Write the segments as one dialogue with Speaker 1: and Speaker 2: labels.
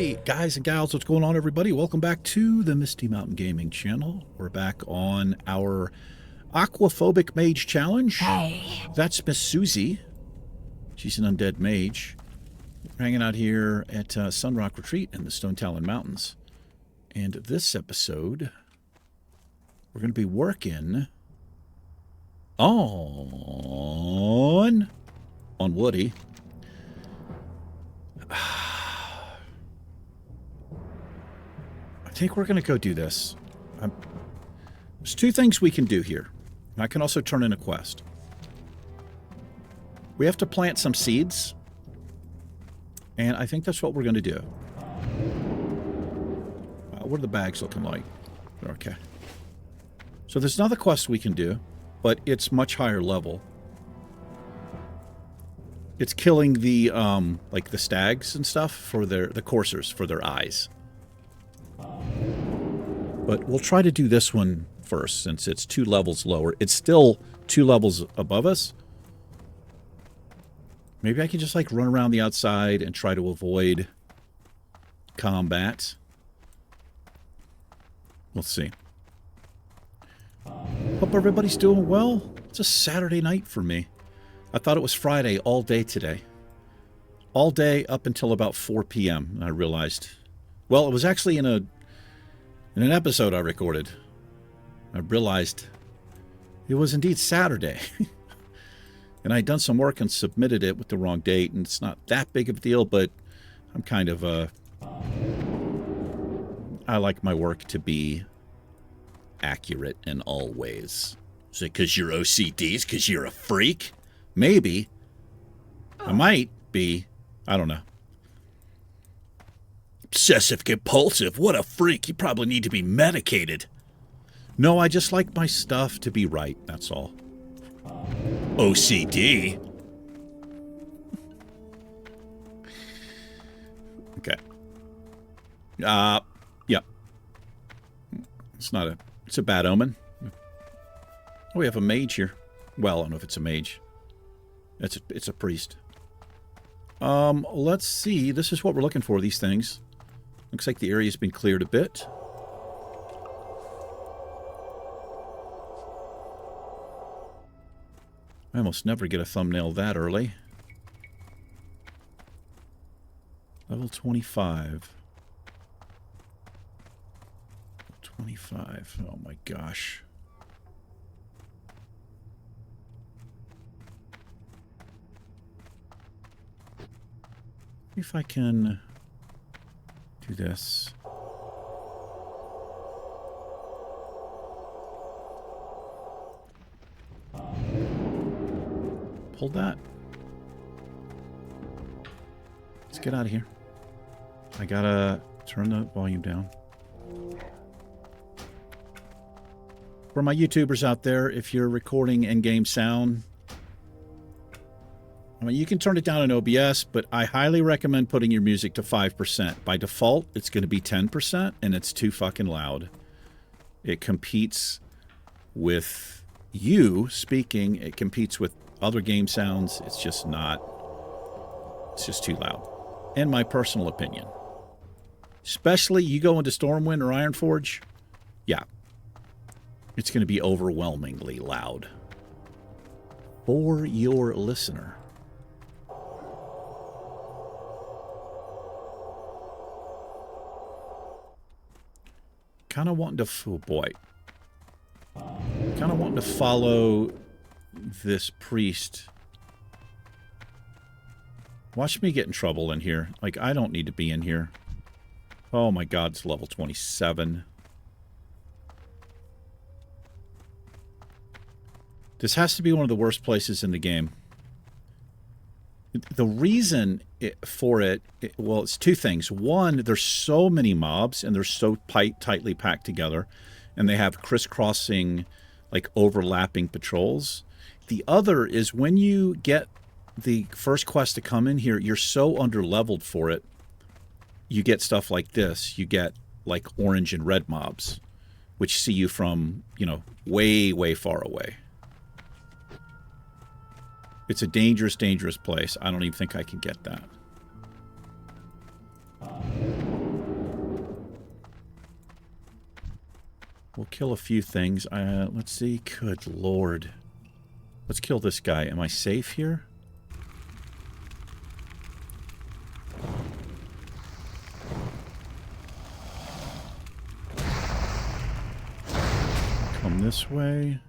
Speaker 1: Alrighty, guys and gals, what's going on, everybody? Welcome back to the Misty Mountain Gaming channel. We're back on our Aquaphobic Mage challenge.
Speaker 2: Hey.
Speaker 1: That's Miss Susie. She's an undead mage. We're hanging out here at Sunrock Retreat in the Stone Talon Mountains. And this episode, we're going to be working on Woody. I think we're going to go do this. There's two things we can do here. And I can also turn in a quest. We have to plant some seeds. And I think that's what we're going to do. What are the bags looking like? Okay. So there's another quest we can do, but it's much higher level. It's killing the, like the stags and stuff for the coursers, for their eyes. But we'll try to do this one first, since it's 2 levels lower. It's still 2 levels above us. Maybe I can just, like, run around the outside and try to avoid combat. We'll see. Hope everybody's doing well. It's a Saturday night for me. I thought it was Friday all day today. All day up until about 4 p.m. I realized. Well, it was actually in an episode I recorded. I realized it was indeed Saturday. And I'd done some work and submitted it with the wrong date, and it's not that big of a deal, but I'm kind of, I like my work to be accurate in all ways. Is it because you're OCD? Is it because you're a freak? Maybe. I might be. I don't know. Obsessive compulsive. What a freak. You probably need to be medicated. No, I just like my stuff to be right. That's all. OCD? Okay. Yeah. It's not a... It's a bad omen. Oh, we have a mage here. Well, I don't know if it's a mage. It's a priest. Let's see. This is what we're looking for, these things. Looks like the area's been cleared a bit. I almost never get a thumbnail that early. Level 25. 25. Oh my gosh. If I can do this. Hold that. Let's get out of here. I gotta turn the volume down. For my YouTubers out there, if you're recording in-game sound, I mean, you can turn it down in OBS, but I highly recommend putting your music to 5%. By default, it's going to be 10%, and it's too fucking loud. It competes with you speaking. It competes with other game sounds. It's just not... It's just too loud. In my personal opinion. Especially you go into Stormwind or Ironforge, yeah. It's going to be overwhelmingly loud. For your listener. Kind of wanting to... Oh boy. Kind of wanting to follow this priest. Watch me get in trouble in here. Like, I don't need to be in here. Oh my god, it's level 27. This has to be one of the worst places in the game. The reason for it, well, it's two things. One, there's so many mobs, and they're so tightly packed together, and they have crisscrossing, like, overlapping patrols. The other is when you get the first quest to come in here, you're so underleveled for it, you get stuff like this. You get, like, orange and red mobs, which see you from, you know, way, way far away. It's a dangerous, dangerous place. I don't even think I can get that. We'll kill a few things. Let's see. Good lord. Let's kill this guy. Am I safe here? Come this way.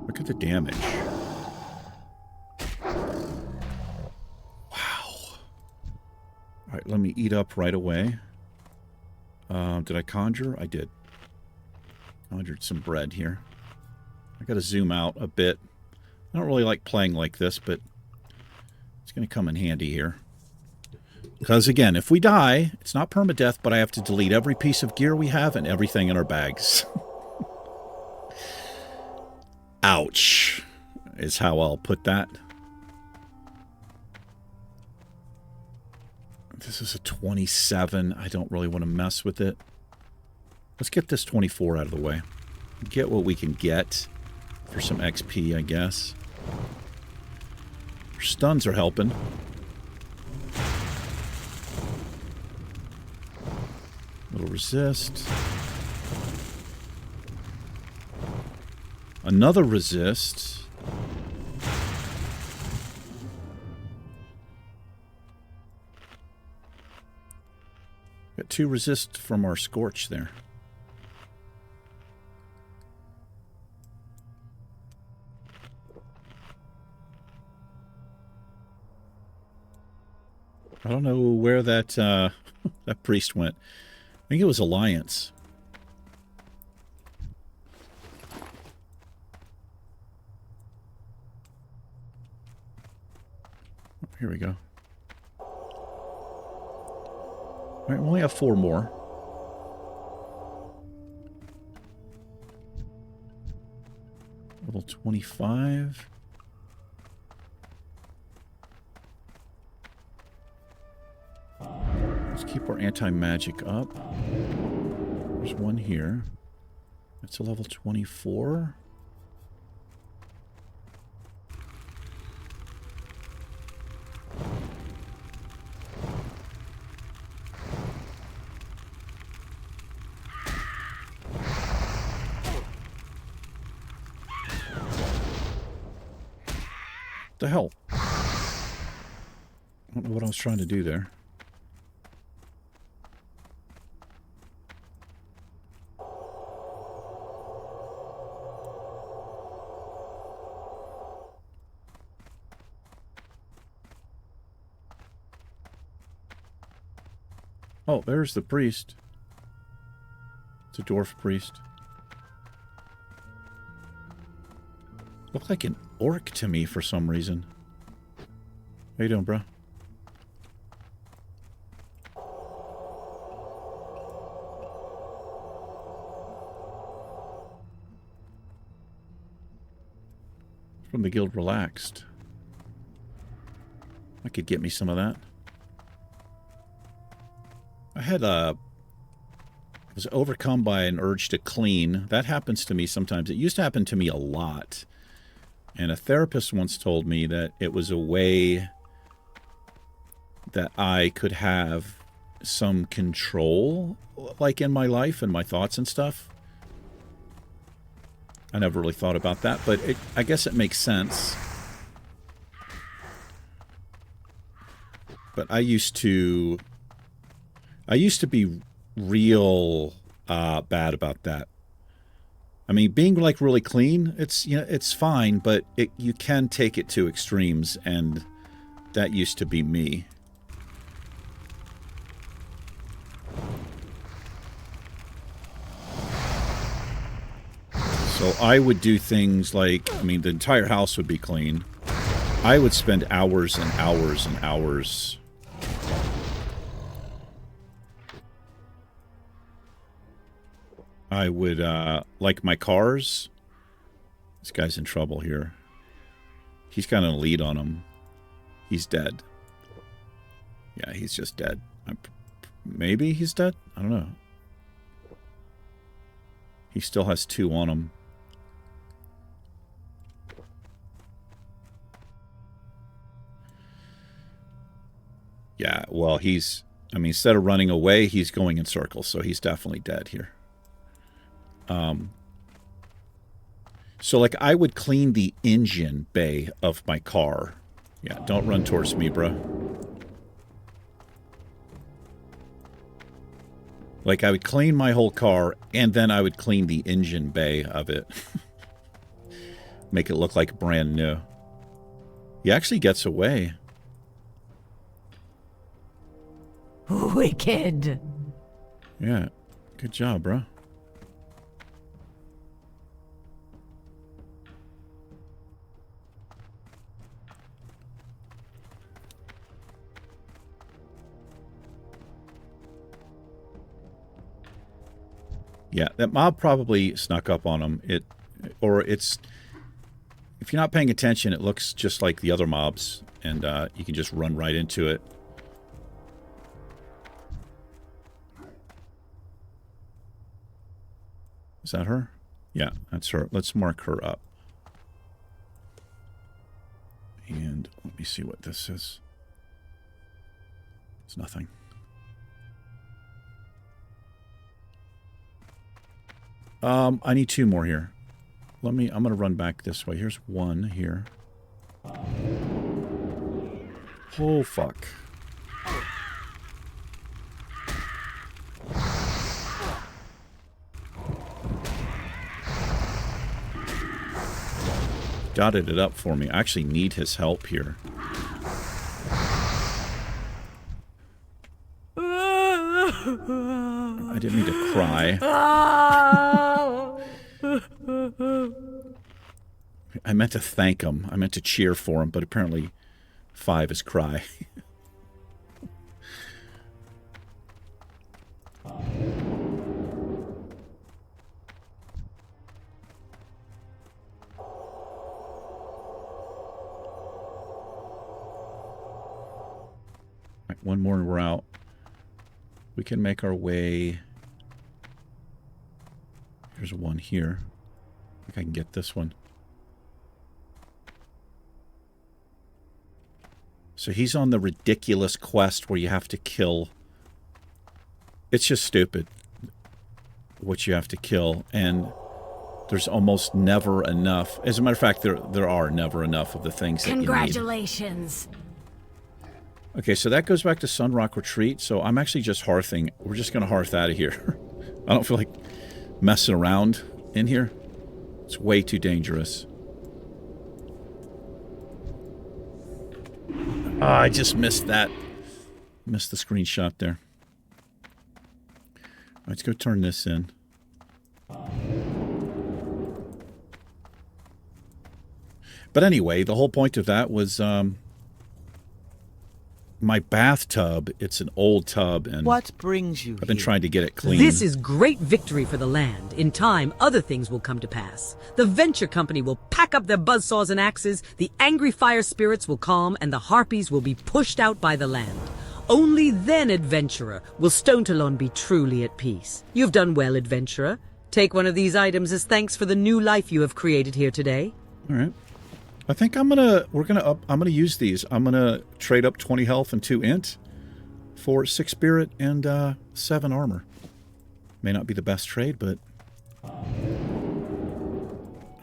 Speaker 1: Look at the damage. Alright, let me eat up right away. Did I conjure? I did. Conjured some bread here. I gotta zoom out a bit. I don't really like playing like this, but it's gonna come in handy here. Because, again, if we die, it's not permadeath, but I have to delete every piece of gear we have and everything in our bags. Ouch, is how I'll put that. This is a 27. I don't really want to mess with it. Let's get this 24 out of the way. Get what we can get for some XP, I guess. Stuns are helping. Little resist. Another resist. Got 2 resist from our Scorch there. I don't know where that that priest went. I think it was Alliance. Oh, here we go. All right, we only have 4 more. Level 25. Let's keep our anti-magic up. There's one here. That's a level 24. What the hell? I don't know what I was trying to do there. Oh, there's the priest. It's a dwarf priest. Looked like an orc to me for some reason. How you doing, bro? From the guild Relaxed. I could get me some of that. I was overcome by an urge to clean. That happens to me sometimes. It used to happen to me a lot. And a therapist once told me that it was a way that I could have some control, like in my life and my thoughts and stuff. I never really thought about that, but I guess it makes sense. But I used to be real bad about that. I mean, being like really clean, it's fine, but you can take it to extremes, and that used to be me. So I would do things like, I mean, the entire house would be clean. I would spend hours and hours and hours I would, like my cars. This guy's in trouble here. He's got an elite on him. He's dead. Yeah, he's just dead. Maybe he's dead? I don't know. He still has 2 on him. Yeah, well, he's... I mean, instead of running away, he's going in circles, so he's definitely dead here. So, like, I would clean the engine bay of my car. Yeah, don't run towards me, bro. Like, I would clean my whole car, and then I would clean the engine bay of it. Make it look like brand new. He actually gets away.
Speaker 2: Wicked.
Speaker 1: Yeah, good job, bro. Yeah, that mob probably snuck up on him. It's... If you're not paying attention, it looks just like the other mobs, and you can just run right into it. Is that her? Yeah, that's her. Let's mark her up. And let me see what this is. It's nothing. I need 2 more here. I'm going to run back this way. Here's 1 here. Oh, fuck. Dotted it up for me. I actually need his help here. I didn't mean to cry. I meant to thank him. I meant to cheer for him, but apparently 5 is cry. Right, 1 more and we're out. We can make our way. Here's 1 here. I think I can get this one. So he's on the ridiculous quest where you have to kill. It's just stupid what you have to kill, and there's almost never enough. As a matter of fact, there are never enough of the things that you need.
Speaker 2: Congratulations.
Speaker 1: Okay, so that goes back to Sunrock Retreat, so I'm actually just hearthing. We're just going to hearth out of here. I don't feel like messing around in here. It's way too dangerous. Oh, I just missed that. Missed the screenshot there. Let's go turn this in. But anyway, the whole point of that was my bathtub. It's an old tub, and
Speaker 3: what brings you
Speaker 1: I've been trying to get it clean.
Speaker 4: This is great victory for the land. In time, other things will come to pass. The venture company will pack up their buzzsaws and axes, the angry fire spirits will calm, and the harpies will be pushed out by the land. Only then, adventurer, will Stone Talon be truly at peace. You've done well, adventurer. Take one of these items as thanks for the new life you have created here today.
Speaker 1: All right. I think I'm gonna use these. I'm gonna trade up 20 health and 2 int for 6 spirit and 7 armor. May not be the best trade, but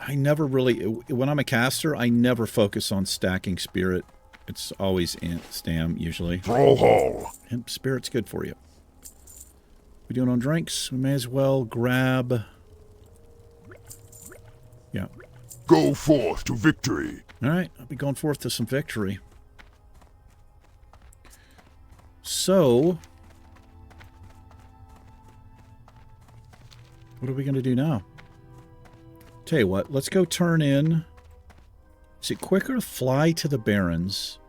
Speaker 1: I never really, when I'm a caster, I never focus on stacking spirit. It's always int stam usually. And spirit's good for you. We doing on drinks? We may as well grab. Yeah.
Speaker 5: Go forth to victory.
Speaker 1: All right, I'll be going forth to some victory. So, what are we going to do now? Tell you what, let's go turn in. Is it quicker to fly to the Barrens?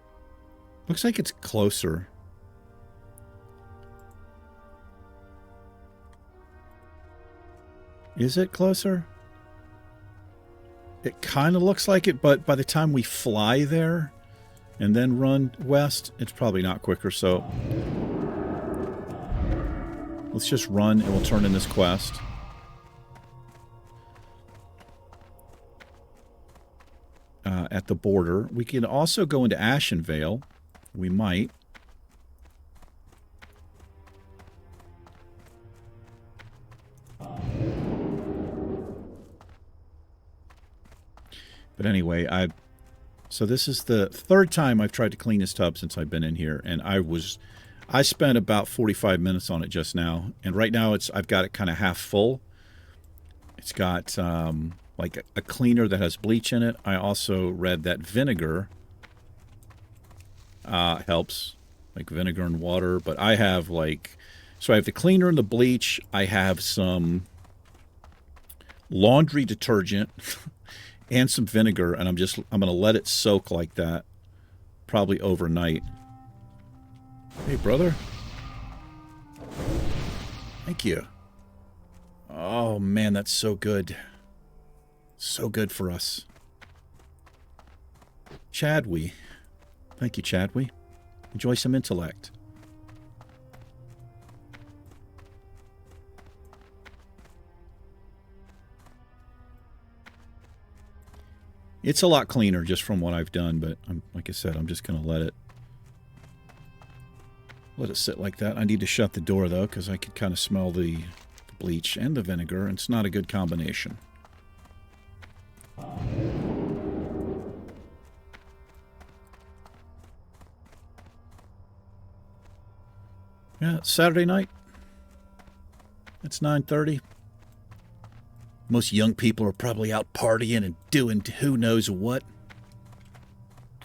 Speaker 1: Looks like it's closer. Is it closer? It kind of looks like it, but by the time we fly there and then run west, it's probably not quicker, so let's just run and we'll turn in this quest. At the border. We can also go into Ashenvale. We might. But anyway, so this is the third time I've tried to clean this tub since I've been in here, and I spent about 45 minutes on it just now, and right now I've got it kind of half full. It's got like a cleaner that has bleach in it. I also read that vinegar helps, like vinegar and water, but I have so I have the cleaner and the bleach. I have some laundry detergent and some vinegar, and I'm going to let it soak like that, probably overnight. Hey, brother. Thank you. Oh, man, that's so good. So good for us. Chadwee. Thank you, Chadwee. Enjoy some intellect. It's a lot cleaner just from what I've done, but like I said, I'm just going to let it sit like that. I need to shut the door, though, because I could kind of smell the bleach and the vinegar, and it's not a good combination. Yeah, it's Saturday night. It's 9:30. Most young people are probably out partying and doing who knows what.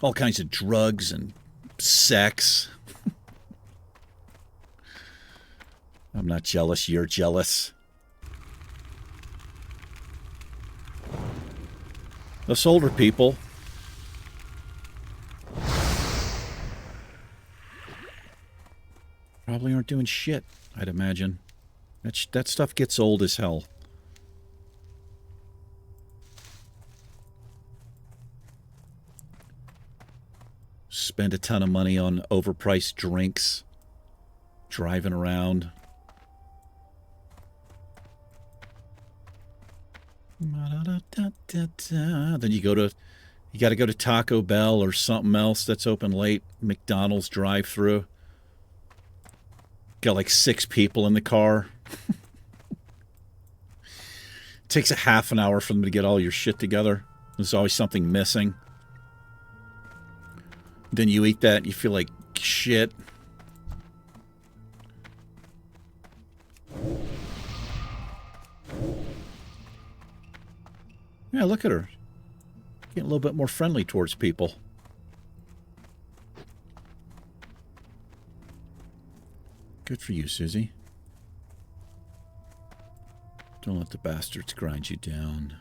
Speaker 1: All kinds of drugs and sex. I'm not jealous, you're jealous. Us older people probably aren't doing shit, I'd imagine. That stuff gets old as hell. Spend a ton of money on overpriced drinks, driving around. Then you got to go to Taco Bell or something else that's open late. McDonald's drive-through. Got like 6 people in the car. Takes a half an hour for them to get all your shit together. There's always something missing. Then you eat that and you feel like shit. Yeah, look at her. Getting a little bit more friendly towards people. Good for you, Susie. Don't let the bastards grind you down.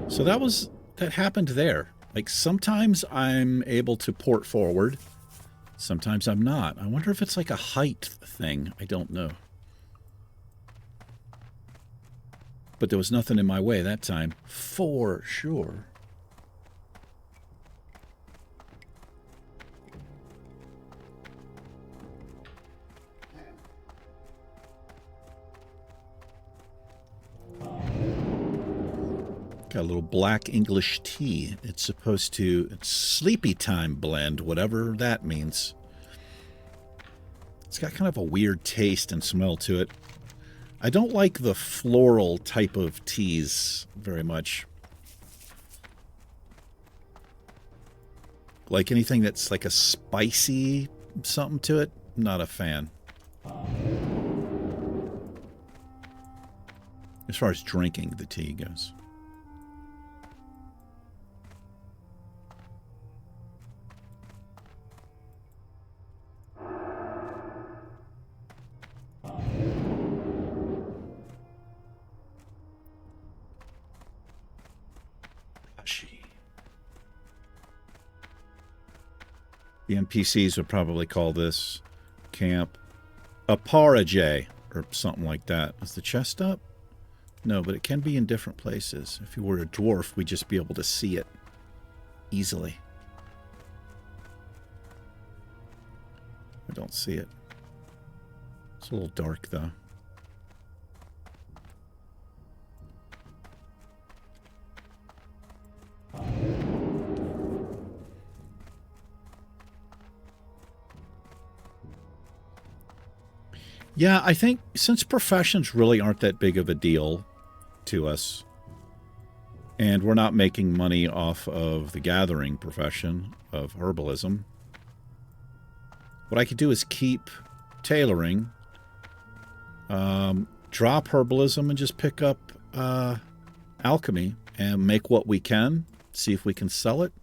Speaker 1: So that happened there. Like, sometimes I'm able to port forward. Sometimes I'm not. I wonder if it's like a height thing. I don't know. But there was nothing in my way that time. For sure. Got a little black English tea. It's sleepy time blend, whatever that means. It's got kind of a weird taste and smell to it. I don't like the floral type of teas very much. Like anything that's like a spicy something to it, I'm not a fan. As far as drinking the tea goes. The NPCs would probably call this camp a Parajay or something like that. Is the chest up? No, but it can be in different places. If you were a dwarf, we'd just be able to see it easily. I don't see it. It's a little dark, though. Yeah, I think since professions really aren't that big of a deal to us, and we're not making money off of the gathering profession of herbalism, what I could do is keep tailoring, drop herbalism, and just pick up alchemy and make what we can, see if we can sell it.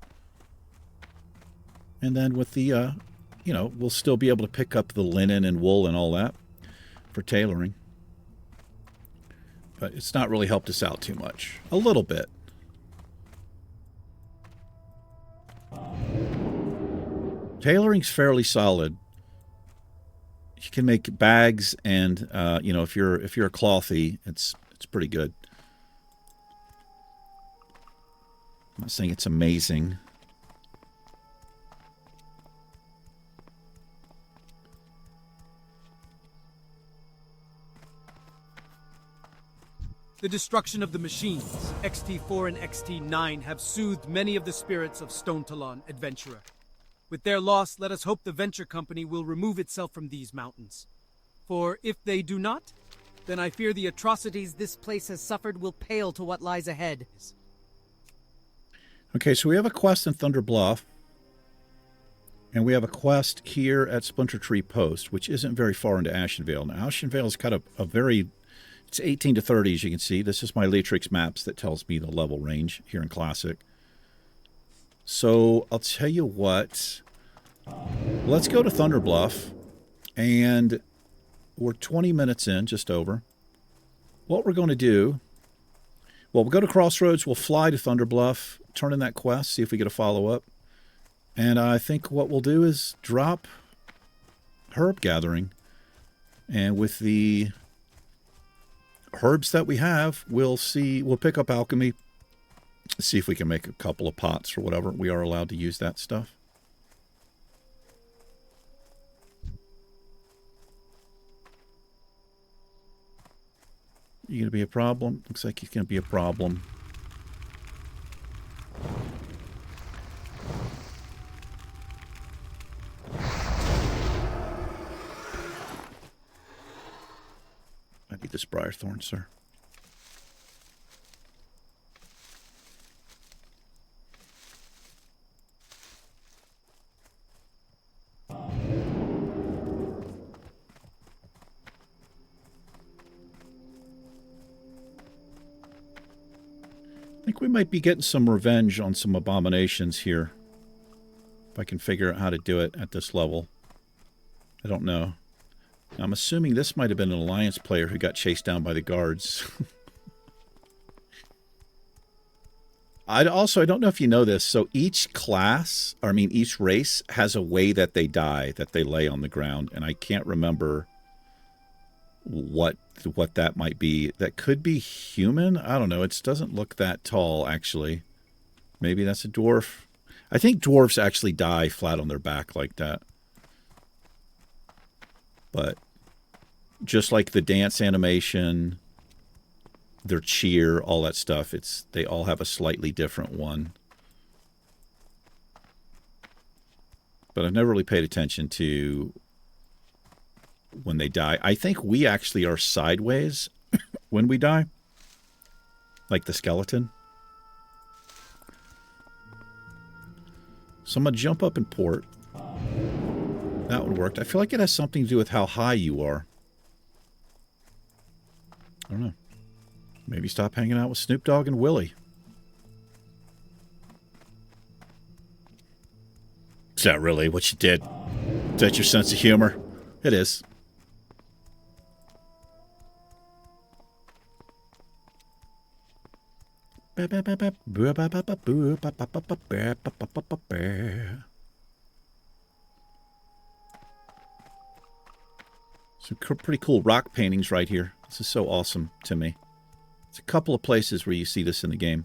Speaker 1: And then with the, you know, we'll still be able to pick up the linen and wool and all that for tailoring. But it's not really helped us out too much. A little bit. Tailoring's fairly solid. You can make bags, and you know, if you're a clothy, it's pretty good. I'm not saying it's amazing.
Speaker 2: The destruction of the machines, XT4 and XT9, have soothed many of the spirits of Stone Talon, adventurer. With their loss, let us hope the venture company will remove itself from these mountains. For if they do not, then I fear the atrocities this place has suffered will pale to what lies ahead.
Speaker 1: Okay, so we have a quest in Thunder Bluff, and we have a quest here at Splinter Tree Post, which isn't very far into Ashenvale. Now, Ashenvale is kind of a very... It's 18 to 30, as you can see. This is my Latrix maps that tells me the level range here in Classic. So, I'll tell you what. Let's go to Thunder Bluff, and we're 20 minutes in, just over. What we're going to do... Well, we'll go to Crossroads, we'll fly to Thunder Bluff, turn in that quest, see if we get a follow-up. And I think what we'll do is drop herb gathering. And with the herbs that we have, we'll pick up alchemy, see if we can make a couple of pots or whatever. We are allowed to use that stuff. You gonna be a problem? Looks like he's gonna be a problem. Might be this Briarthorn, sir. I think we might be getting some revenge on some abominations here. If I can figure out how to do it at this level. I don't know. I'm assuming this might have been an Alliance player who got chased down by the guards. I don't know if you know this. So each class, or I mean each race, has a way that they die, that they lay on the ground. And I can't remember what that might be. That could be human? I don't know. It doesn't look that tall, actually. Maybe that's a dwarf. I think dwarves actually die flat on their back like that. But just like the dance animation, their cheer, all that stuff, they all have a slightly different one. But I've never really paid attention to when they die. I think we actually are sideways when we die. Like the skeleton. So I'm going to jump up and port. That one worked. I feel like it has something to do with how high you are. I don't know. Maybe stop hanging out with Snoop Dogg and Willie. Is that really what you did? Is that your sense of humor? It is. Some pretty cool rock paintings right here. This is so awesome to me. It's a couple of places where you see this in the game.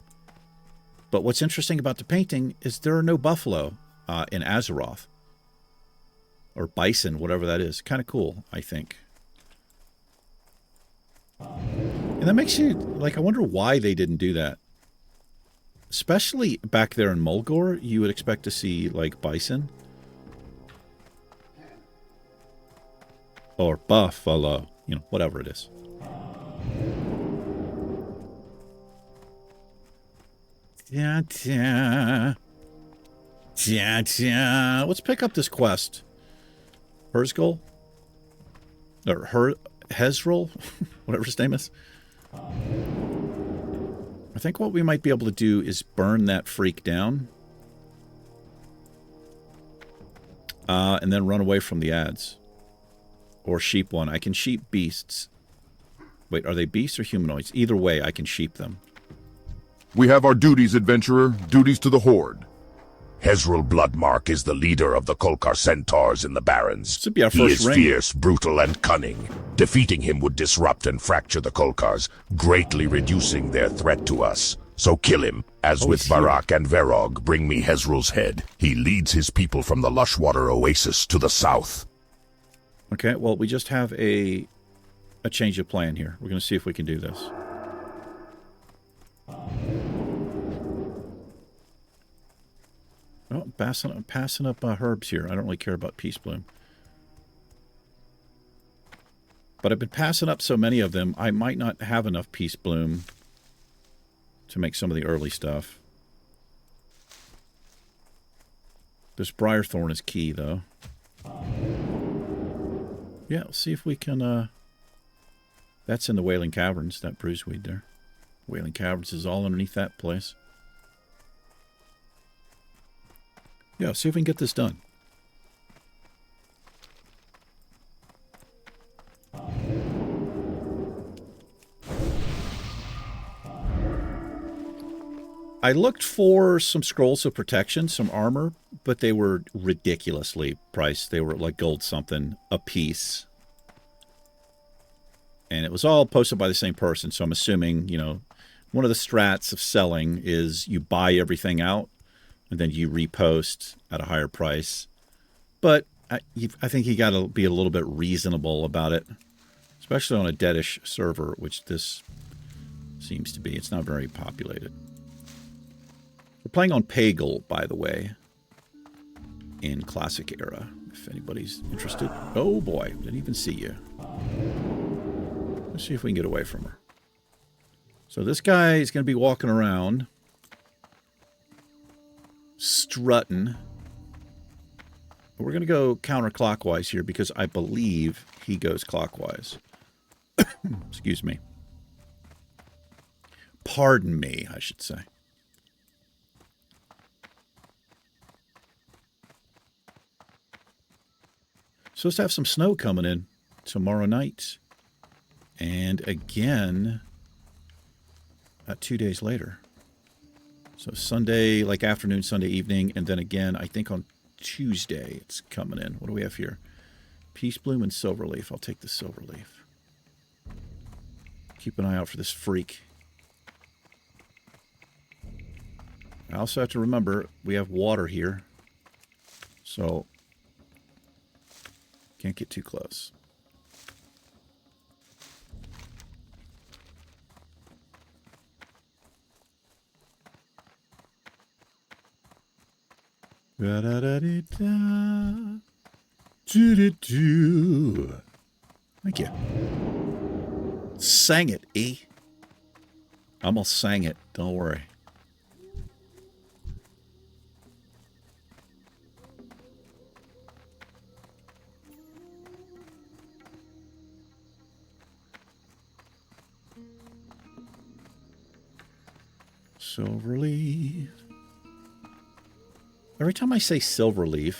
Speaker 1: But what's interesting about the painting is there are no buffalo in Azeroth. Or bison, whatever that is. Kind of cool, I think. And that makes you, like, I wonder why they didn't do that. Especially back there in Mulgore, you would expect to see, like, bison. Or buffalo. You know, whatever it is. Let's pick up this quest. Herzgul? Or Hezrol? Whatever his name is. I think what we might be able to do is burn that freak down. And then run away from the ads. Or sheep one. I can sheep beasts. Wait, are they beasts or humanoids? Either way, I can sheep them.
Speaker 5: We have our duties, adventurer. Duties to the Horde.
Speaker 3: Hezrel Bloodmark is the leader of the Kolkar centaurs in the Barrens.
Speaker 1: This would be our
Speaker 3: He
Speaker 1: first
Speaker 3: is
Speaker 1: ring.
Speaker 3: fierce, brutal, and cunning. Defeating him would disrupt and fracture the Kolkars, greatly reducing their threat to us. So kill him. As with
Speaker 1: he's here.
Speaker 3: Barak and Verog, bring me Hezrel's head. He leads his people from the Lushwater Oasis to the south.
Speaker 1: Okay, well, we just have a change of plan here. We're going to see if we can do this. Oh, passing up herbs here. I don't really care about Peace Bloom. But I've been passing up so many of them, I might not have enough Peace Bloom to make some of the early stuff. This Briarthorn is key, though. Yeah, let's see if we can... That's in the Wailing Caverns, that bruiseweed there. Wailing Caverns is all underneath that place. Yeah, see if we can get this done. I looked for some scrolls of protection, some armor, but they were ridiculously priced. They were like gold something a piece. And it was all posted by the same person, so I'm assuming, you know, one of the strats of selling is you buy everything out, and then you repost at a higher price. But I think you got to be a little bit reasonable about it, especially on a deadish server, which this seems to be. It's not very populated. We're playing on Pagel, by the way, in Classic Era, if anybody's interested. Oh boy, didn't even see you. Let's see if we can get away from her. So this guy is going to be walking around, strutting. We're going to go counterclockwise here because I believe he goes clockwise. Excuse me. Pardon me, I should say. Supposed to have some snow coming in tomorrow night. And again, 2 days later. So Sunday, like afternoon, Sunday evening, and then again, I think on Tuesday it's coming in. What do we have here? Peace Bloom and Silverleaf. I'll take the Silverleaf. Keep an eye out for this freak. I also have to remember we have water here. So can't get too close. Da-da-da-dee-da. Do-do-do. Thank you. Sang it, E. Almost sang it. Don't worry. Silverleaf. Every time I say Silverleaf,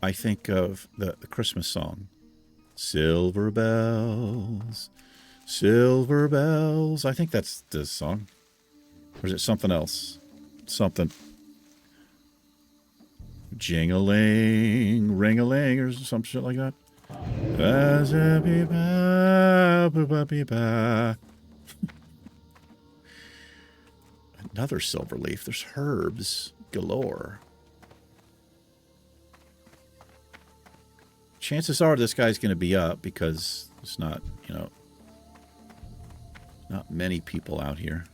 Speaker 1: I think of the Christmas song. Silver bells, silver bells. I think that's the song. Or is it something else? Something. Jing-a-ling, ring-a-ling, or some shit like that. Another Silverleaf. There's herbs galore. Chances are this guy's going to be up because there's not, you know, not many people out here.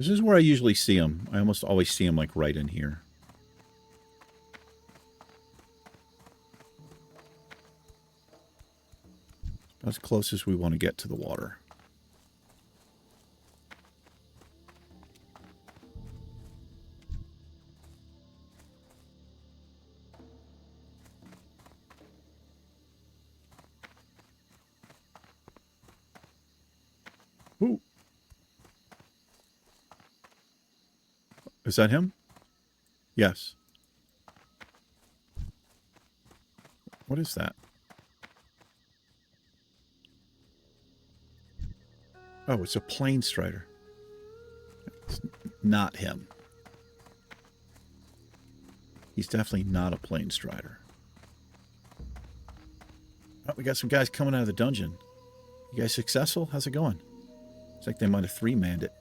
Speaker 1: This is where I usually see them. I almost always see them like right in here. As close as we want to get to the water. Ooh. Is that him? Yes. What is that? Oh, it's a plane strider. It's not him. He's definitely not a plane strider. Oh, we got some guys coming out of the dungeon. You guys successful? How's it going? It's like they might have three-manned it.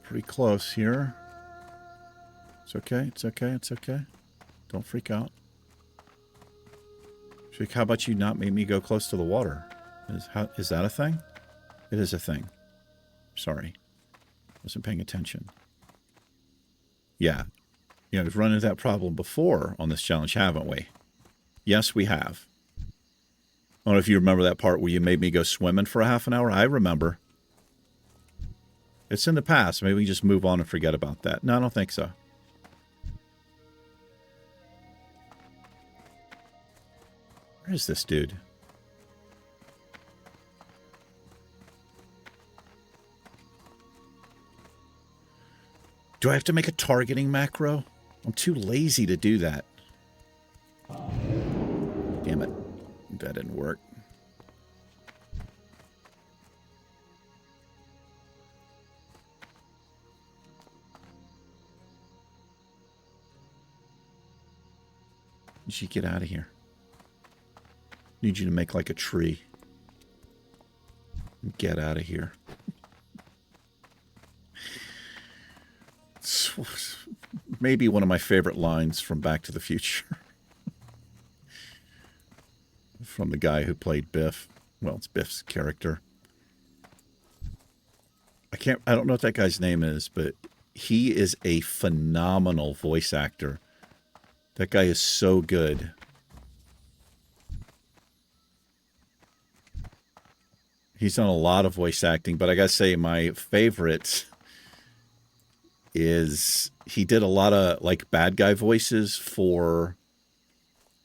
Speaker 1: Pretty close here. It's okay, it's okay, it's okay. Don't freak out. Shriek, how about you not make me go close to the water? Is that a thing? It is a thing. Sorry. Wasn't paying attention. Yeah. You know, we've run into that problem before on this challenge, haven't we? Yes, we have. I don't know if you remember that part where you made me go swimming for a half an hour. I remember. It's in the past. Maybe we just move on and forget about that. No, I don't think so. Where is this dude? Do I have to make a targeting macro? I'm too lazy to do that. Damn it. That didn't work. You should get out of here. Need you to make like a tree. Get out of here. It's maybe one of my favorite lines from Back to the Future. From the guy who played Biff. Well, it's Biff's character. I don't know what that guy's name is, but he is a phenomenal voice actor. That guy is so good. He's done a lot of voice acting, but I gotta say my favorite is he did a lot of like bad guy voices for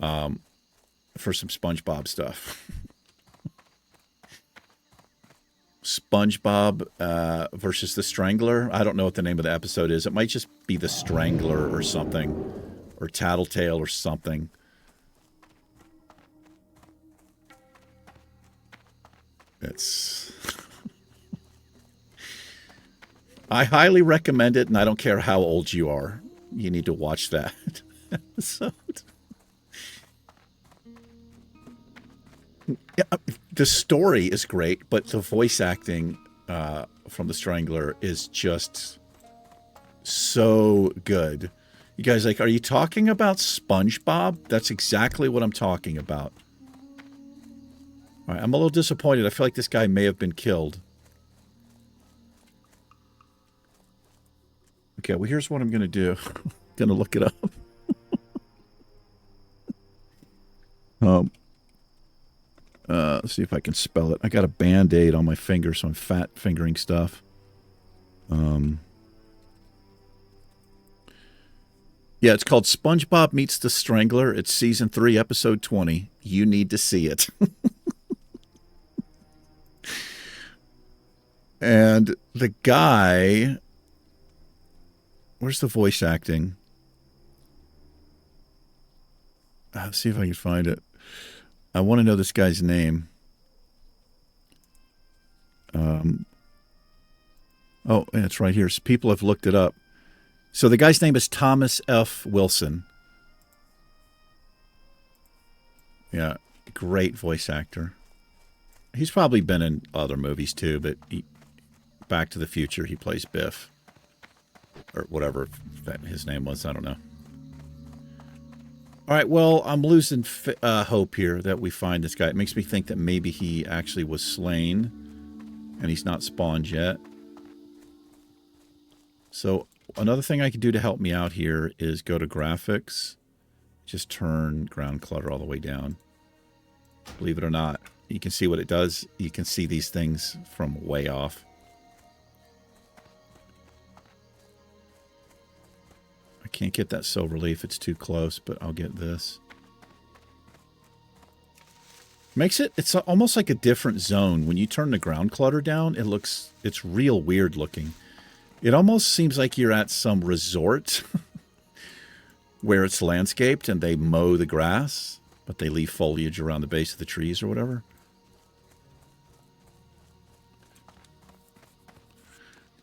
Speaker 1: some SpongeBob stuff. SpongeBob versus the Strangler. I don't know what the name of the episode is. It might just be the Strangler or something, or Tattletale or something. It's I highly recommend it, and I don't care how old you are. You need to watch that episode. Yeah, the story is great, but the voice acting from the Strangler is just so good. You guys like, are you talking about SpongeBob? That's exactly what I'm talking about. All right, I'm a little disappointed. I feel like this guy may have been killed. Okay, well, here's what I'm going to do. I'm going to look it up. Let's see if I can spell it. I got a Band-Aid on my finger, so I'm fat fingering stuff. Yeah, it's called SpongeBob Meets the Strangler. It's season 3, episode 20. You need to see it. And the guy... Where's the voice acting? Let's see if I can find it. I want to know this guy's name. Oh, yeah, it's right here. So people have looked it up. So the guy's name is Thomas F. Wilson. Yeah, great voice actor. He's probably been in other movies too, but Back to the Future, he plays Biff. Or whatever that his name was, I don't know. All right, well, I'm losing hope here that we find this guy. It makes me think that maybe he actually was slain and he's not spawned yet. So another thing I can do to help me out here is go to graphics. Just turn ground clutter all the way down. Believe it or not, you can see what it does. You can see these things from way off. I can't get that silver leaf. It's too close, but I'll get this. Makes it, it's almost like a different zone. When you turn the ground clutter down, it's real weird looking. It almost seems like you're at some resort where it's landscaped and they mow the grass, but they leave foliage around the base of the trees or whatever.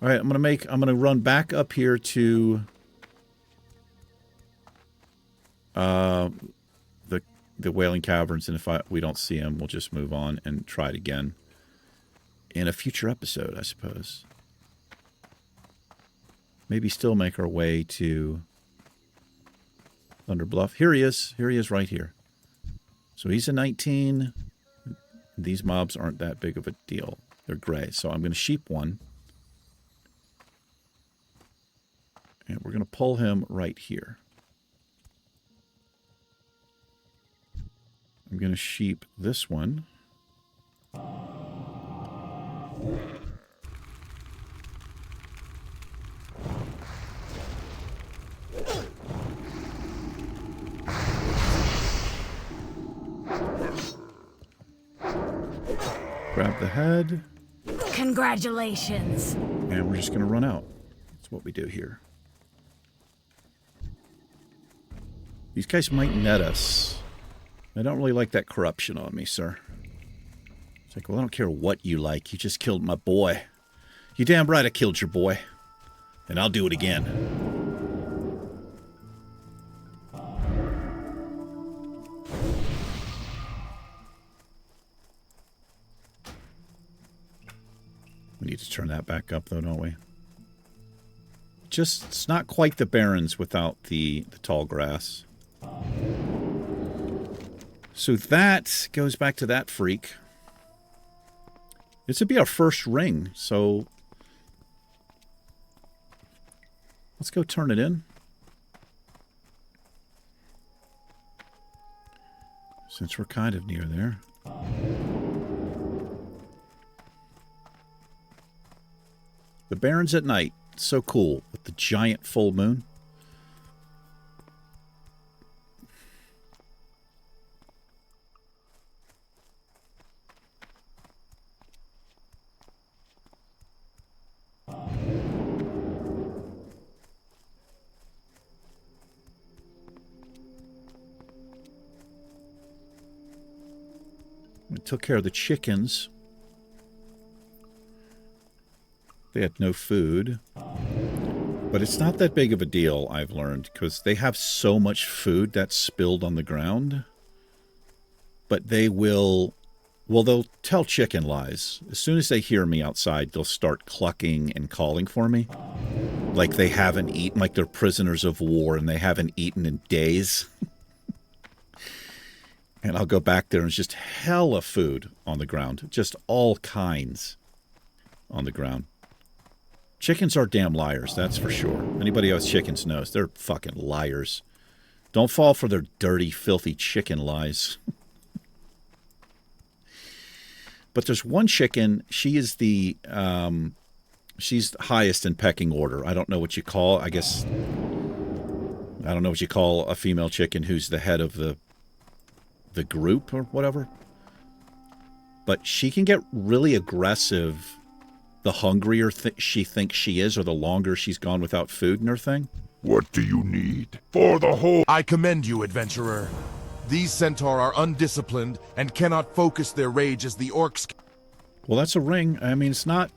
Speaker 1: All right, I'm gonna run back up here to the Wailing Caverns, and if we don't see him, we'll just move on and try it again in a future episode, I suppose. Maybe still make our way to Thunder Bluff. Here he is. Here he is right here. So he's a 19. These mobs aren't that big of a deal. They're gray. So I'm going to sheep one. And we're going to pull him right here. I'm going to sheep this one. Grab the head.
Speaker 6: Congratulations.
Speaker 1: And we're just going to run out. That's what we do here. These guys might net us. I don't really like that corruption on me, sir. It's like, well, I don't care what you like. You just killed my boy. You damn right I killed your boy. And I'll do it again. We need to turn that back up, though, don't we? Just, it's not quite the Barrens without the tall grass. So that goes back to that freak. This would be our first ring, so let's go turn it in. Since we're kind of near there. The Barrens at night. So cool with the giant full moon. We took care of the chickens. They had no food. But it's not that big of a deal, I've learned, because they have so much food that's spilled on the ground. But they will... Well, they'll tell chicken lies. As soon as they hear me outside, they'll start clucking and calling for me. Like they haven't eaten, like they're prisoners of war and they haven't eaten in days. And I'll go back there and it's just hella food on the ground. Just all kinds on the ground. Chickens are damn liars, that's for sure. Anybody who has chickens knows they're fucking liars. Don't fall for their dirty, filthy chicken lies. But there's one chicken, she is the, she's highest in pecking order. I don't know what you call, I don't know what you call a female chicken who's the head of the group or whatever. But she can get really aggressive the hungrier she thinks she is, or the longer she's gone without food and her thing.
Speaker 5: What do you need? For the whole...
Speaker 7: I commend you, adventurer. These centaur are undisciplined and cannot focus their rage as the orcs.
Speaker 1: Well, that's a ring. I mean, it's not...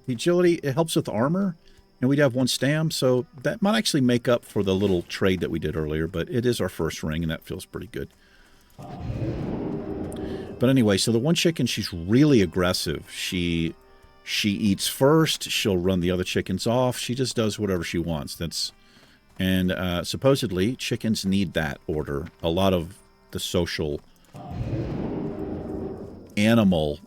Speaker 1: Agility, it helps with armor, and we'd have one stam, so that might actually make up for the little trade that we did earlier, but it is our first ring, and that feels pretty good. But anyway, so the one chicken, she's really aggressive. She eats first. She'll run the other chickens off. She just does whatever she wants. That's And supposedly, chickens need that order. A lot of the social animal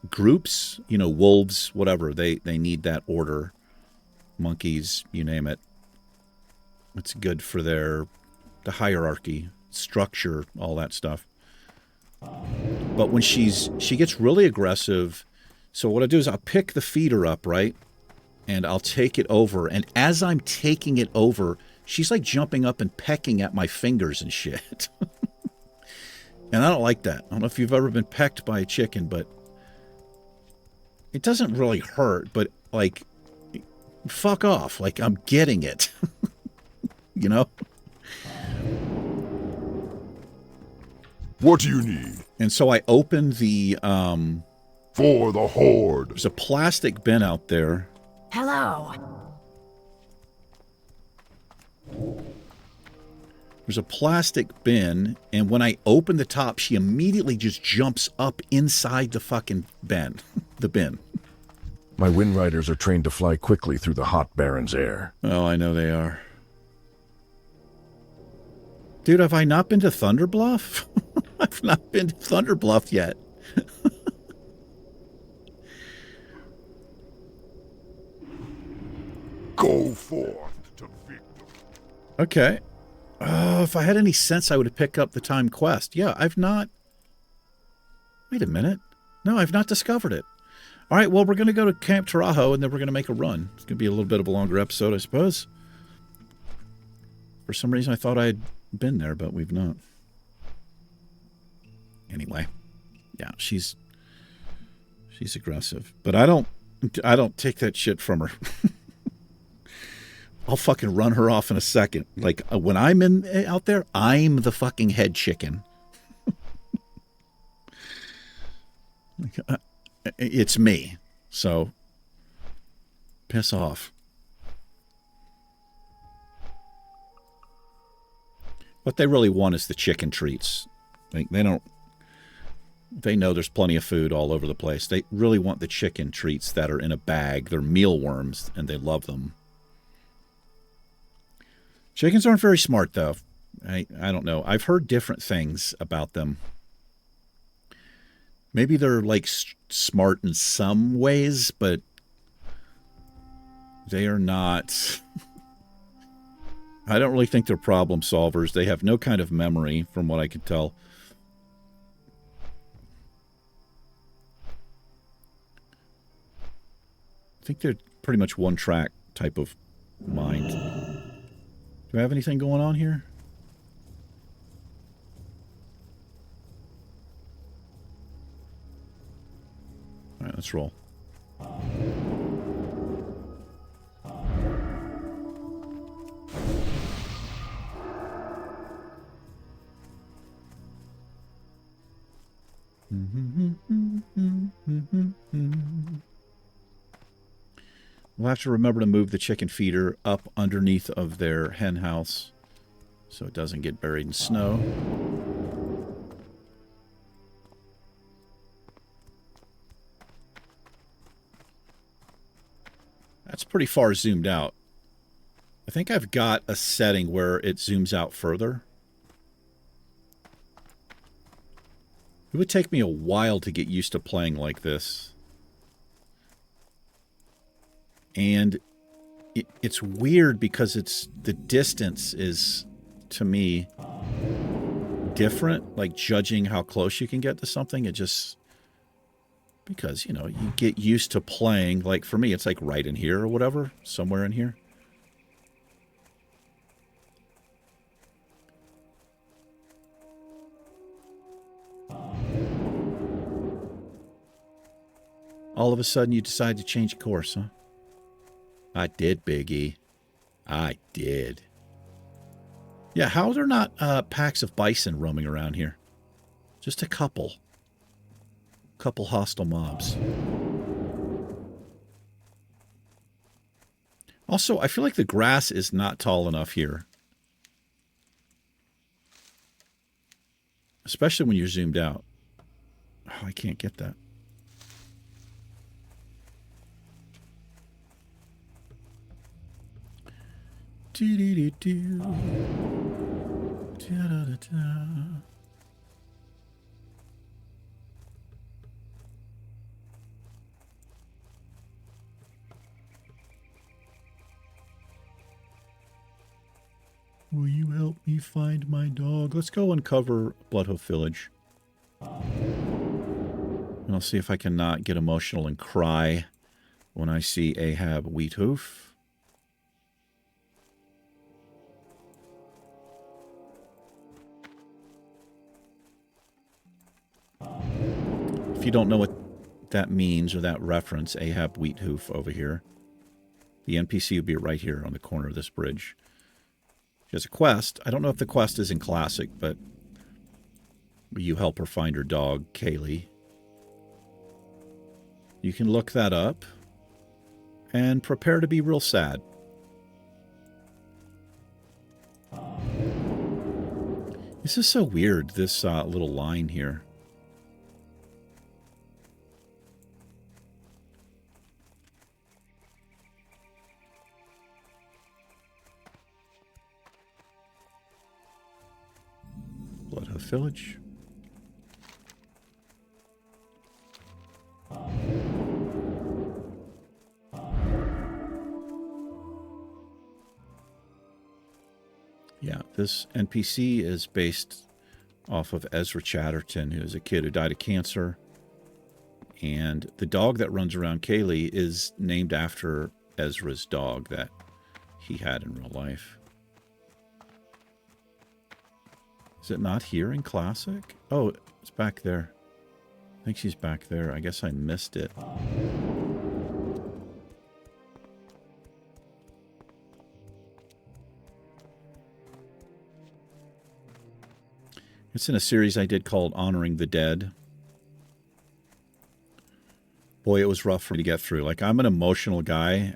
Speaker 1: groups, you know, wolves, whatever, they need that order. Monkeys, you name it. It's good for the hierarchy, structure, all that stuff. But when she gets really aggressive, so what I do is I'll pick the feeder up, right? And I'll take it over. And as I'm taking it over, she's like jumping up and pecking at my fingers and shit. And I don't like that. I don't know if you've ever been pecked by a chicken, but it doesn't really hurt, but like, fuck off. Like, I'm getting it. You know?
Speaker 5: What do you need?
Speaker 1: And so I opened the,
Speaker 5: For the Horde.
Speaker 1: there's a plastic bin out there.
Speaker 6: Hello.
Speaker 1: There's a plastic bin, and when I open the top, she immediately just jumps up inside the fucking bin. The bin.
Speaker 3: My Wind Riders are trained to fly quickly through the hot Baron's air.
Speaker 1: Oh, I know they are. Dude, have I not been to Thunderbluff? I've not been to Thunderbluff yet.
Speaker 5: Go forth to victory.
Speaker 1: Okay. If I had any sense, I would have picked up the time quest. Yeah, I've not... Wait a minute. No, I've not discovered it. All right, well, we're going to go to Camp Tarajo, and then we're going to make a run. It's going to be a little bit of a longer episode, I suppose. For some reason, I thought I'd been there, but we've not. Anyway. Yeah, she's aggressive. But I don't take that shit from her. I'll fucking run her off in a second. Like, when I'm out there, I'm the fucking head chicken. It's me. So, piss off. What they really want is the chicken treats. Like, they know there's plenty of food all over the place. They really want the chicken treats that are in a bag. They're mealworms, and they love them. Chickens aren't very smart, though. I don't know. I've heard different things about them. Maybe they're, like, smart in some ways, but they are not... I don't really think they're problem solvers. They have no kind of memory, from what I can tell. I think they're pretty much one-track type of mind. Do I have anything going on here? All right, let's roll. We'll have to remember to move the chicken feeder up underneath of their hen house so it doesn't get buried in snow. That's pretty far zoomed out. I think I've got a setting where it zooms out further. It would take me a while to get used to playing like this. And it's weird because the distance is, to me, different. Like, judging how close you can get to something, it just... Because, you know, you get used to playing. Like, for me, it's like right in here or whatever. Somewhere in here. All of a sudden, you decide to change course, huh? I did, Big E. I did. Yeah, how are there not packs of bison roaming around here? Just a couple. Couple hostile mobs. Also, I feel like the grass is not tall enough here. Especially when you're zoomed out. Oh, I can't get that. Do-do-do-do. Da-da-da-da. Will you help me find my dog? Let's go uncover Bloodhoof Village. And I'll see if I can not get emotional and cry when I see Ahab Wheathoof. If you don't know what that means or that reference, Ahab Wheathoof over here, the NPC will be right here on the corner of this bridge. She has a quest. I don't know if the quest is in Classic, but you help her find her dog, Kaylee. You can look that up and prepare to be real sad. This is so weird, this little line here. Bloodhoof Village. Yeah, this NPC is based off of Ezra Chatterton, who is a kid who died of cancer. And the dog that runs around Kaylee is named after Ezra's dog that he had in real life. Is it not here in Classic? Oh, it's back there. I think she's back there. I guess I missed it. It's in a series I did called Honoring the Dead. Boy, it was rough for me to get through. Like, I'm an emotional guy,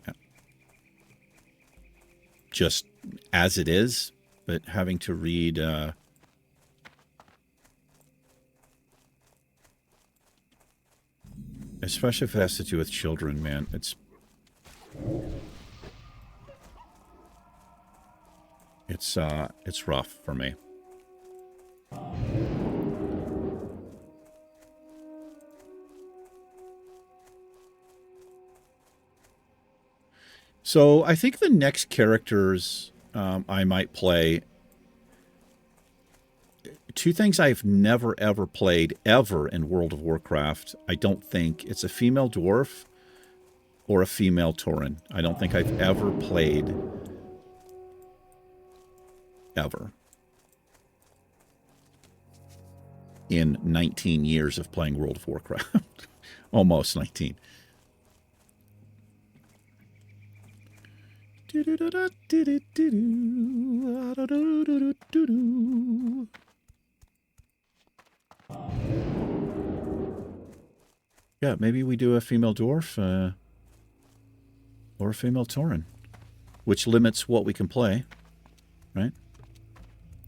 Speaker 1: just as it is, but having to read... especially if it has to do with children, man. It's rough for me. So I think the next characters I might play, two things I've never ever played ever in World of Warcraft. I don't think it's a female dwarf or a female Tauren. I don't think I've ever played ever in 19 years of playing World of Warcraft. Almost 19. Yeah, maybe we do a female dwarf or a female Tauren, which limits what we can play, right?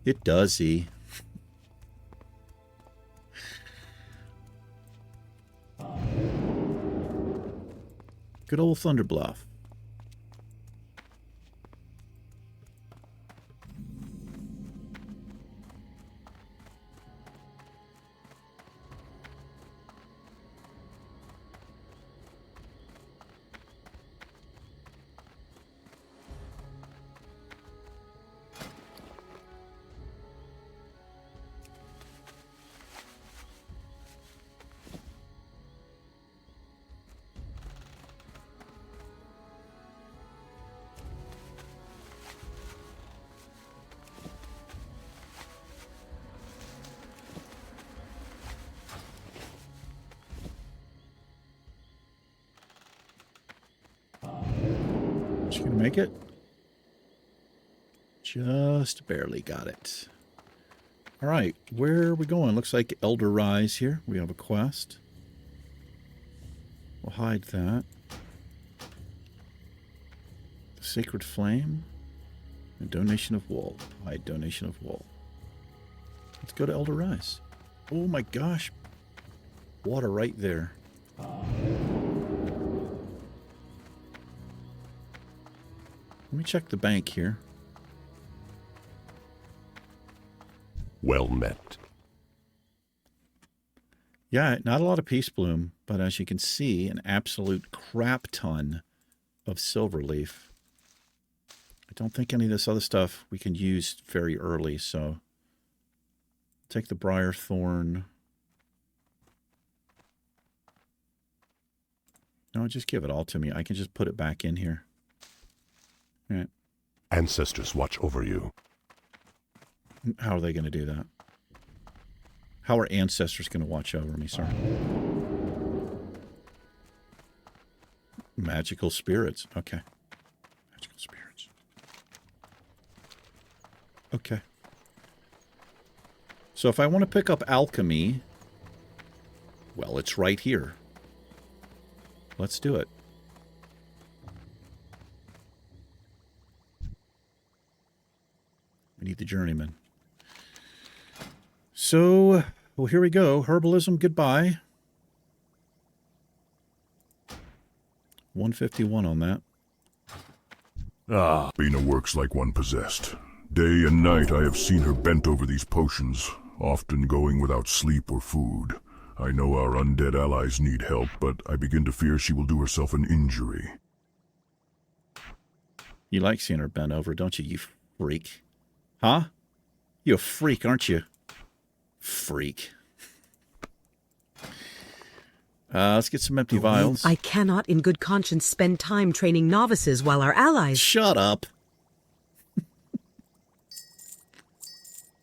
Speaker 1: It does, E. Good old Thunderbluff. She gonna make it? Just barely got it. All right, where are we going? Looks like Elder Rise here. We have a quest. We'll hide that. The Sacred Flame. A donation of wool. Hide donation of wool. Let's go to Elder Rise. Oh my gosh. Water right there. Let me check the bank here.
Speaker 3: Well met.
Speaker 1: Yeah, not a lot of Peace Bloom, but as you can see, an absolute crap ton of Silverleaf. I don't think any of this other stuff we can use very early, so take the Briar Thorn. No, just give it all to me. I can just put it back in here. All right.
Speaker 3: Ancestors watch over you.
Speaker 1: How are they going to do that? How are ancestors going to watch over me, sir? Magical spirits. Okay. Magical spirits. Okay. So if I want to pick up alchemy, well, it's right here. Let's do it. We need the journeyman. So, well, here we go. Herbalism, goodbye. 151 on that.
Speaker 5: Bina works like one possessed. Day and night I have seen her bent over these potions, often going without sleep or food. I know our undead allies need help, but I begin to fear she will do herself an injury.
Speaker 1: You like seeing her bent over, don't you, you freak? Huh? You a freak, aren't you? Freak. Let's get some empty vials.
Speaker 4: I cannot in good conscience spend time training novices while our allies...
Speaker 1: Shut up.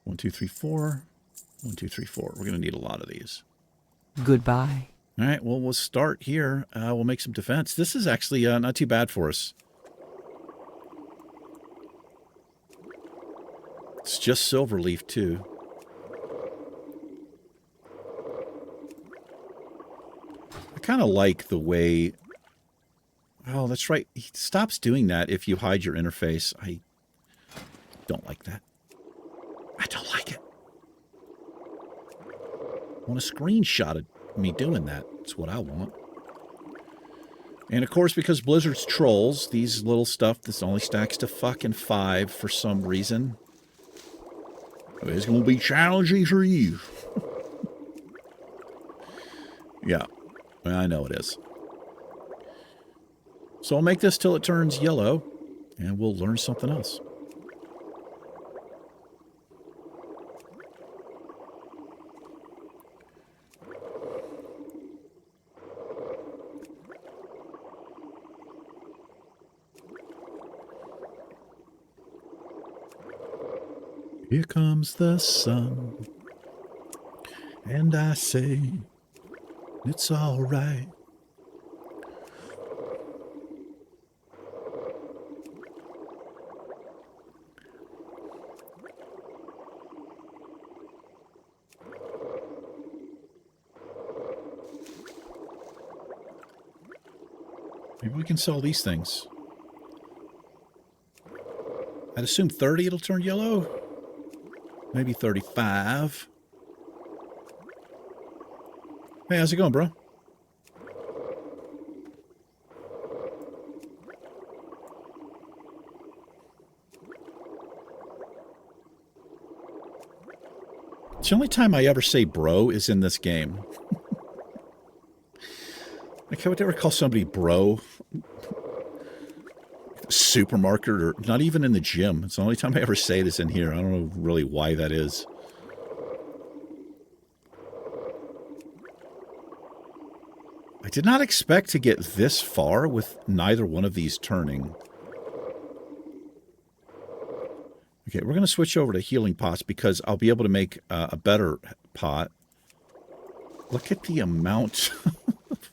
Speaker 1: 1, 2, 3, 4. 1, 2, 3, 4. We're going to need a lot of these.
Speaker 4: Goodbye.
Speaker 1: All right, well, we'll start here. We'll make some defense. This is actually not too bad for us. It's just Silverleaf, too. I kind of like the way... Oh, that's right. He stops doing that if you hide your interface. I don't like that. I don't like it. I want a screenshot of me doing that. That's what I want. And of course, because Blizzard's trolls, these little stuff, this only stacks to fucking 5 for some reason. It's going to be challenging for you. Yeah, I know it is. So I'll make this till it turns yellow, and we'll learn something else. Here comes the sun, and I say, it's all right. Maybe we can sell these things. I'd assume 30 it'll turn yellow. Maybe 35. Hey, how's it going, bro? It's the only time I ever say bro is in this game. Like, I would never call somebody bro. Supermarket, or not even in the gym. It's the only time I ever say this in here. I don't know really why that is. I did not expect to get this far with neither one of these turning. Okay, we're going to switch over to healing pots because I'll be able to make a better pot. Look at the amount of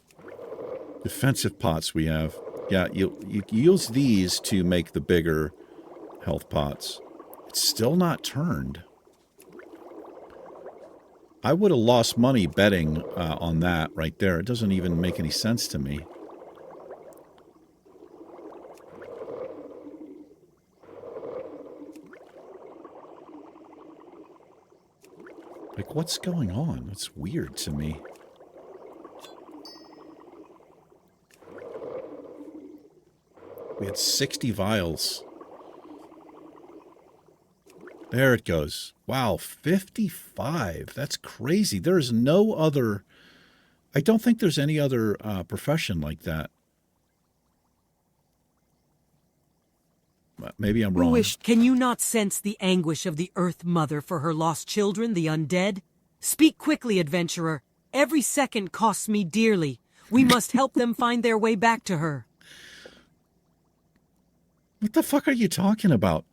Speaker 1: defensive pots we have. Yeah, you use these to make the bigger health pots. It's still not turned. I would have lost money betting on that right there. It doesn't even make any sense to me. Like, what's going on? It's weird to me. We had 60 vials. There it goes. Wow, 55. That's crazy. There's no other... I don't think there's any other profession like that. Maybe I'm wrong.
Speaker 4: Can you not sense the anguish of the Earth Mother for her lost children, the undead? Speak quickly, adventurer. Every second costs me dearly. We must help them find their way back to her.
Speaker 1: What the fuck are you talking about?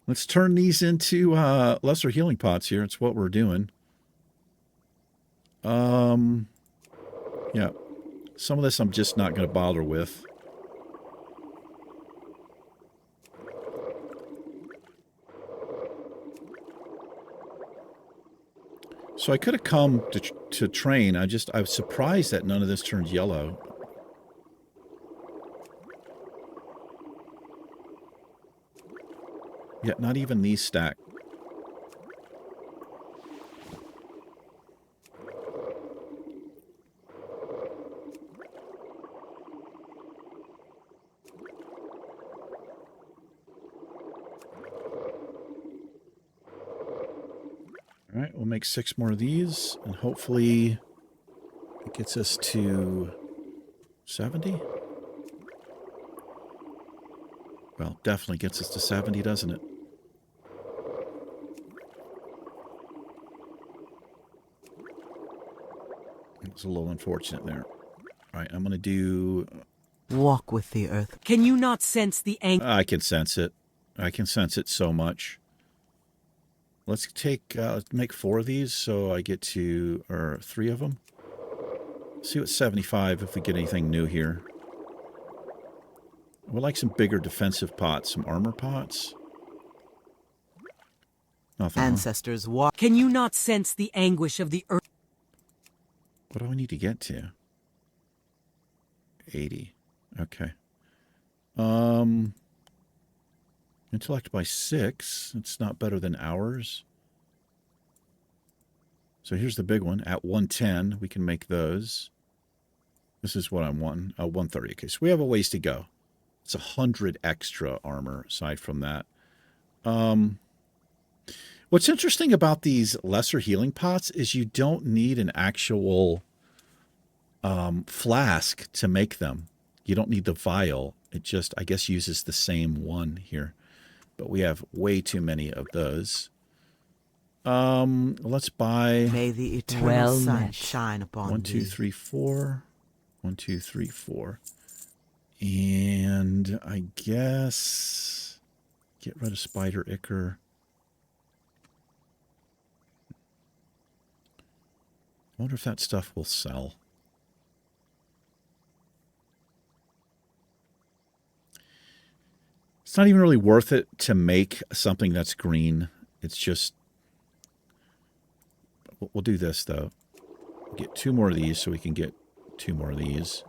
Speaker 1: Let's turn these into lesser healing pots here. It's what we're doing. Yeah. Some of this I'm just not going to bother with. So I could have come to train. I was surprised that none of this turned yellow. Yeah, not even these stack. All right, we'll make 6 more of these, and hopefully it gets us to 70. Well, definitely gets us to 70, doesn't it? It was a little unfortunate there. All right, I'm going to do...
Speaker 4: Walk with the earth. Can you not sense the
Speaker 1: I can sense it. I can sense it so much. Let's make 4 of these so I get to, or 3 of them. See what's 75 if we get anything new here. I would like some bigger defensive pots, some armor pots. Nothing.
Speaker 4: Ancestors walk. Can you not sense the anguish of the earth?
Speaker 1: What do I need to get to? 80. Okay. Intellect by 6. It's not better than ours. So here's the big one. At 110, we can make those. This is what I'm wanting. 130. Okay, so we have a ways to go. It's 100 extra armor aside from that. What's interesting about these lesser healing pots is you don't need an actual flask to make them. You don't need the vial. It just, I guess, uses the same one here. But we have way too many of those. Let's buy...
Speaker 6: May the eternal sun shine upon
Speaker 1: 1, 2, 3, 4. 1, 2, 3, 4. And I guess... Get rid of Spider Ichor. I wonder if that stuff will sell. It's not even really worth it to make something that's green. It's just... We'll do this, though. Get 2 more of these so we can get 2 more of these.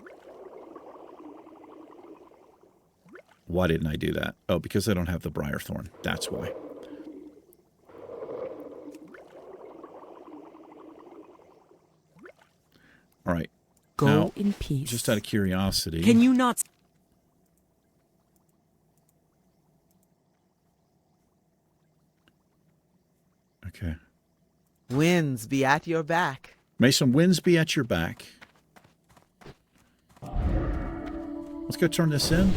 Speaker 1: Why didn't I do that? Oh, because I don't have the Briarthorn. That's why. All right.
Speaker 4: Go
Speaker 1: now,
Speaker 4: in peace.
Speaker 1: Just out of curiosity.
Speaker 4: Can you not...
Speaker 1: Okay.
Speaker 6: Winds be at your back.
Speaker 1: May some winds be at your back. Let's go turn this in.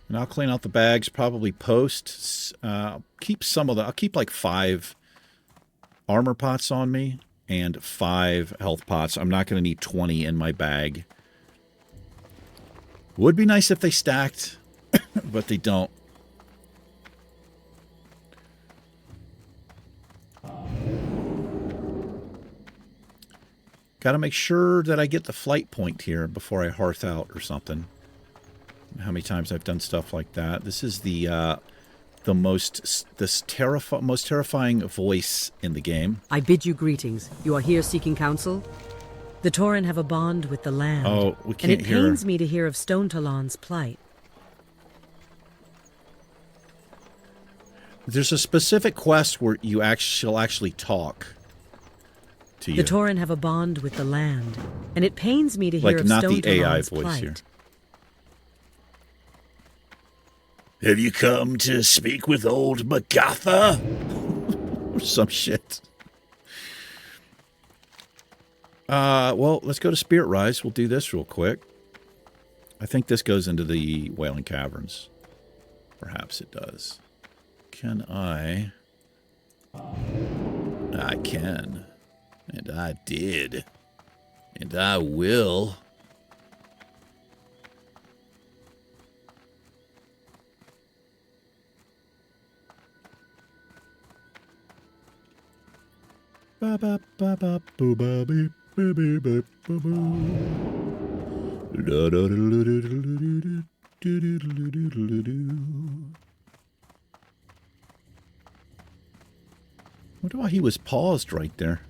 Speaker 1: And I'll clean out the bags, probably post. Keep some of the... I'll keep like 5 armor pots on me and 5 health pots. I'm not going to need 20 in my bag. Would be nice if they stacked, but they don't. Got to make sure that I get the flight point here before I hearth out or something. How many times I've done stuff like that. This is the most terrifying voice in the game.
Speaker 4: I bid you greetings. You are here seeking counsel? The Tauren have a bond with the land.
Speaker 1: Oh, we can't
Speaker 4: and it
Speaker 1: hear.
Speaker 4: pains me to hear of Stonetalon's plight.
Speaker 1: There's a specific quest where she'll actually talk to you.
Speaker 4: The Tauren have a bond with the land, and it pains me to hear
Speaker 1: Like,
Speaker 4: of
Speaker 1: not the
Speaker 4: Stone
Speaker 1: AI
Speaker 4: Talon's
Speaker 1: voice
Speaker 4: plight.
Speaker 1: here.
Speaker 8: Have you come to speak with old Magatha?
Speaker 1: Or some shit. Well, let's go to Spirit Rise. We'll do this real quick. I think this goes into the Wailing Caverns. Perhaps it does. Can I? I can. And I did. And I will. Ba ba ba ba boo ba beep ba beep ba ba boo. Da da da da da da da da da da. Wonder why he was paused right there.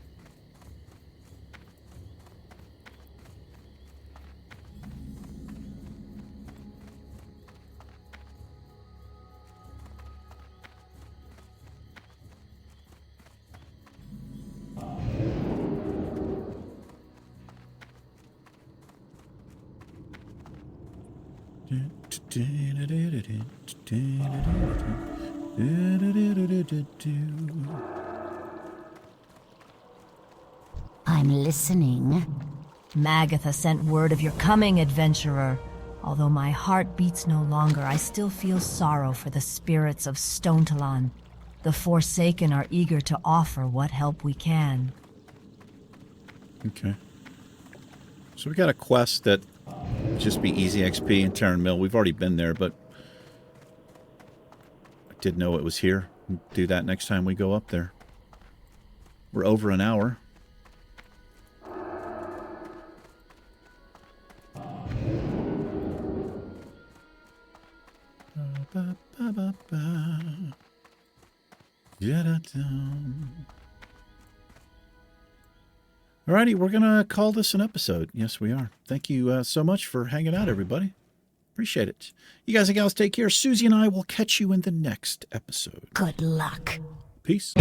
Speaker 9: I'm listening. Magatha sent word of your coming, adventurer. Although my heart beats no longer, I still feel sorrow for the spirits of Stone Talon. The Forsaken are eager to offer what help we can.
Speaker 1: Okay. So we got a quest that just be easy XP in Terran Mill. We've already been there, but I did know it was here. We'll do that next time we go up there. We're over an hour. Alrighty, we're gonna call this an episode. Yes, we are. Thank you so much for hanging out, everybody. Appreciate it. You guys and gals take care. Susie and I will catch you in the next episode.
Speaker 9: Good luck.
Speaker 1: Peace.